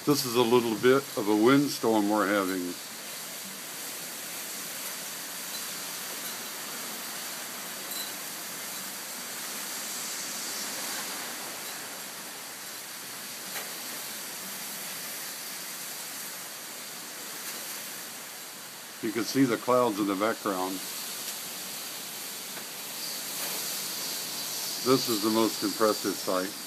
This is a little bit of a windstorm we're having. You can see the clouds in the background. This is the most impressive sight.